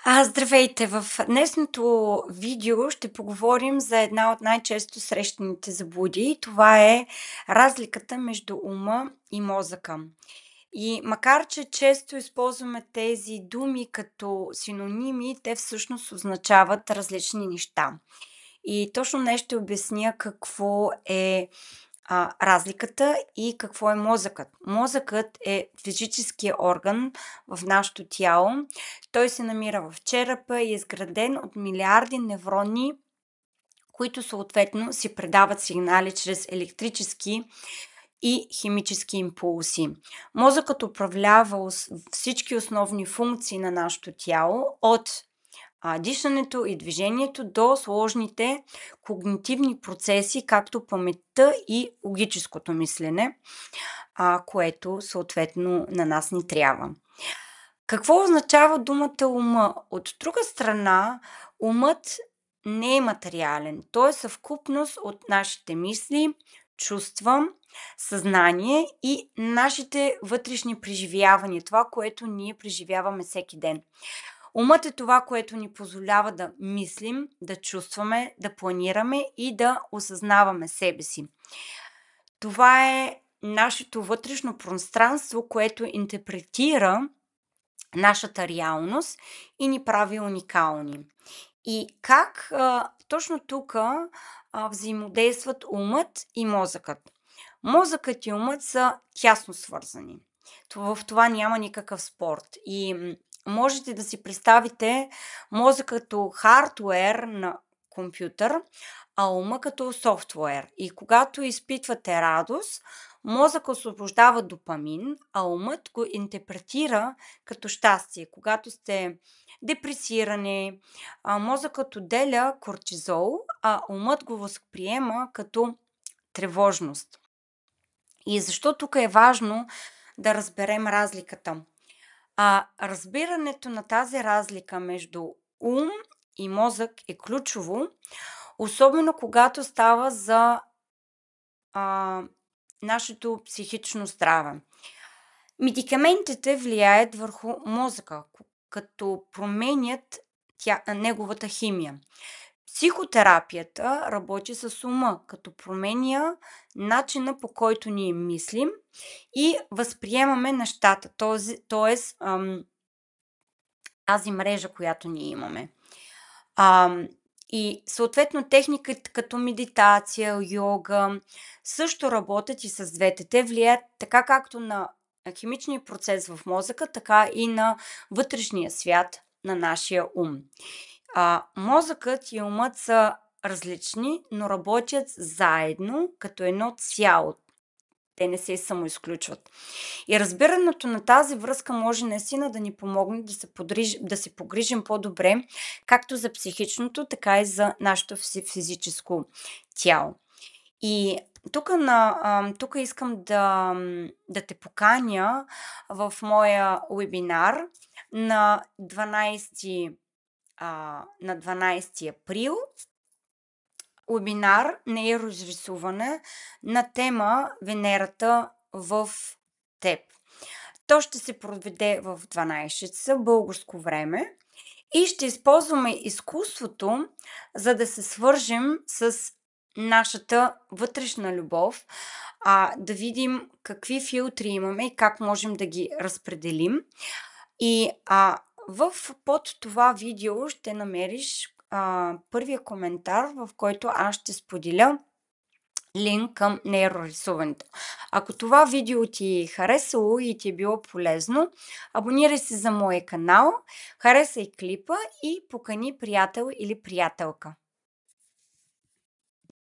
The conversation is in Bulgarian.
Здравейте! В днешното видео ще поговорим за една от най-често срещаните заблуди. Това е разликата между ума и мозъка. И макар, че често използваме тези думи като синоними, те всъщност означават различни неща. И точно днес ще обясня какво е разликата и какво е мозъкът. Мозъкът е физическия орган в нашето тяло. Той се намира в черепа и е изграден от милиарди неврони, които съответно си предават сигнали чрез електрически и химически импулси. Мозъкът управлява всички основни функции на нашето тяло, от дишането и движението до сложните когнитивни процеси, както паметта и логическото мислене, което съответно на нас ни трябва. Какво означава думата ума? От друга страна, умът не е материален. Той е съвкупност от нашите мисли, чувства, съзнание и нашите вътрешни преживявания, това, което ние преживяваме всеки ден. Умът е това, което ни позволява да мислим, да чувстваме, да планираме и да осъзнаваме себе си. Това е нашето вътрешно пространство, което интерпретира нашата реалност и ни прави уникални. И как точно тук взаимодействат умът и мозъкът? Мозъкът и умът са тясно свързани. В това няма никакъв спорт. И можете да си представите мозъка като хардуер на компютър, а ума като софтуер. И когато изпитвате радост, мозък освобождава допамин, а умът го интерпретира като щастие. Когато сте депресирани, мозъкът отделя кортизол, а умът го възприема като тревожност. И защо тук е важно да разберем разликата? Разбирането на тази разлика между ум и мозък е ключово, особено когато става за нашето психично здраве. Медикаментите влияят върху мозъка, като променят неговата химия. Психотерапията работи с ума, като променя начина, по който ние мислим и възприемаме нещата, т.е. тази мрежа, която ние имаме. И съответно техниката като медитация, йога също работят и с двете. Те влияят така както на химичния процес в мозъка, така и на вътрешния свят на нашия ум. Мозъкът и умът са различни, но работят заедно като едно цяло. Те не се самоизключват. И разбирането на тази връзка може наистина да ни помогне да се погрижим по-добре, както за психичното, така и за нашето физическо тяло. И тук искам да те поканя в моя вебинар на 12 април. Вебинар нейрорисуване на тема Венерата в теб. То ще се проведе в 12 часа българско време и ще използваме изкуството, за да се свържем с нашата вътрешна любов, да видим какви филтри имаме и как можем да ги разпределим. И под това видео ще намериш първия коментар, в който аз ще споделя линк към нейрорисуването. Ако това видео ти е харесало и ти е било полезно, абонирай се за моя канал, харесай клипа и покани приятел или приятелка.